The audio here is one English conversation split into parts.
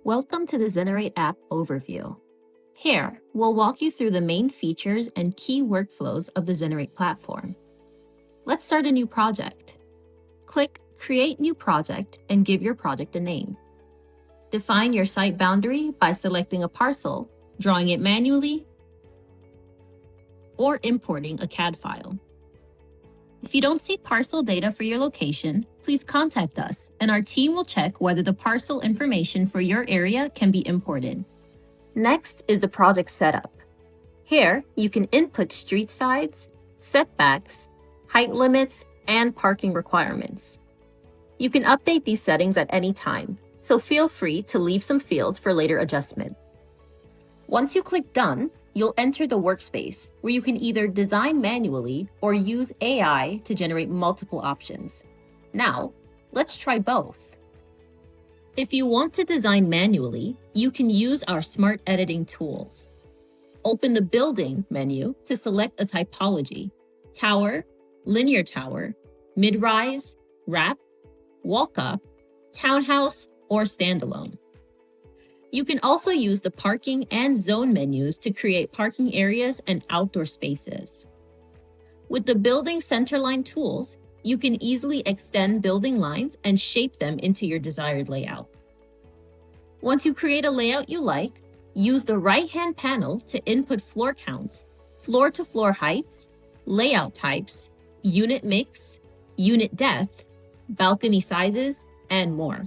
Welcome to the Zenerate App overview. Here, we'll walk you through the main features and key workflows of the Zenerate platform. Let's start a new project. Click Create New Project and give your project a name. Define your site boundary by selecting a parcel, drawing it manually, or importing a CAD file. If you don't see parcel data for your location, please contact us and our team will check whether the parcel information for your area can be imported. Next is the project setup. Here, you can input street sides, setbacks, height limits, and parking requirements. You can update these settings at any time, so feel free to leave some fields for later adjustment. Once you click Done, you'll enter the workspace where you can either design manually or use AI to generate multiple options. Now, let's try both. If you want to design manually, you can use our smart editing tools. Open the Building menu to select a typology: tower, linear tower, mid-rise, wrap, walk-up, townhouse, or standalone. You can also use the parking and zone menus to create parking areas and outdoor spaces. With the building centerline tools, you can easily extend building lines and shape them into your desired layout. Once you create a layout you like, use the right-hand panel to input floor counts, floor-to-floor heights, layout types, unit mix, unit depth, balcony sizes, and more.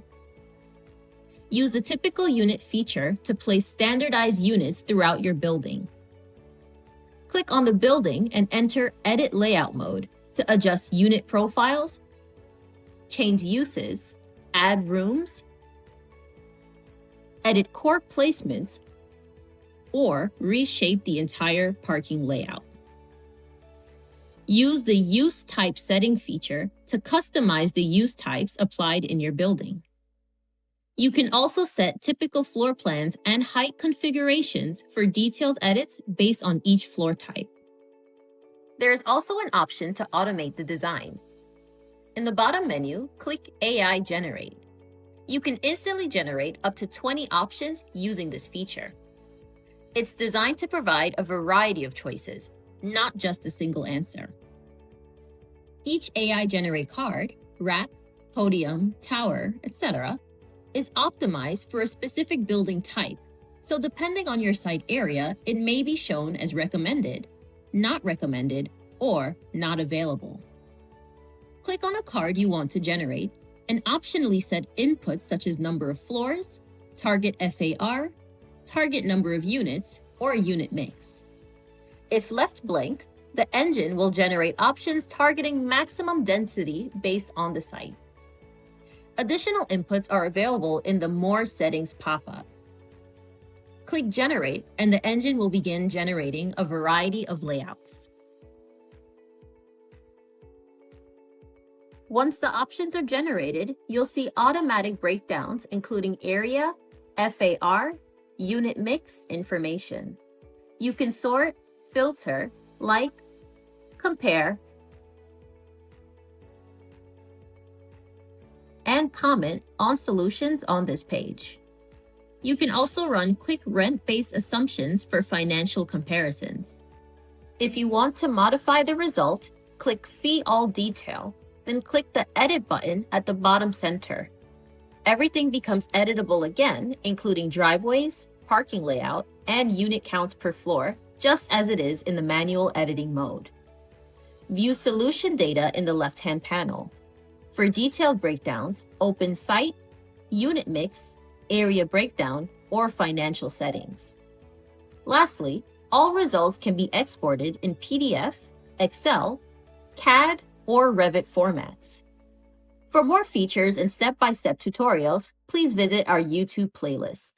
Use the typical unit feature to place standardized units throughout your building. Click on the building and enter Edit Layout mode to adjust unit profiles, change uses, add rooms, edit core placements, or reshape the entire parking layout. Use the Use Type Setting feature to customize the use types applied in your building. You can also set typical floor plans and height configurations for detailed edits based on each floor type. There is also an option to automate the design. In the bottom menu, click AI Generate. You can instantly generate up to 20 options using this feature. It's designed to provide a variety of choices, not just a single answer. Each AI Generate card, wrap, podium, tower, etc., is optimized for a specific building type, so depending on your site area, it may be shown as recommended, not recommended, or not available. Click on a card you want to generate and optionally set inputs such as number of floors, target FAR, target number of units, or unit mix. If left blank, the engine will generate options targeting maximum density based on the site. Additional inputs are available in the More Settings pop-up. Click Generate and the engine will begin generating a variety of layouts. Once the options are generated, you'll see automatic breakdowns including area, FAR, unit mix information. You can sort, filter, like, compare, and comment on solutions on this page. You can also run quick rent-based assumptions for financial comparisons. If you want to modify the result, click See All Detail, then click the Edit button at the bottom center. Everything becomes editable again, including driveways, parking layout, and unit counts per floor, just as it is in the manual editing mode. View solution data in the left-hand panel. For detailed breakdowns, open Site, Unit Mix, Area Breakdown, or Financial Settings. Lastly, all results can be exported in PDF, Excel, CAD, or Revit formats. For more features and step-by-step tutorials, please visit our YouTube playlist.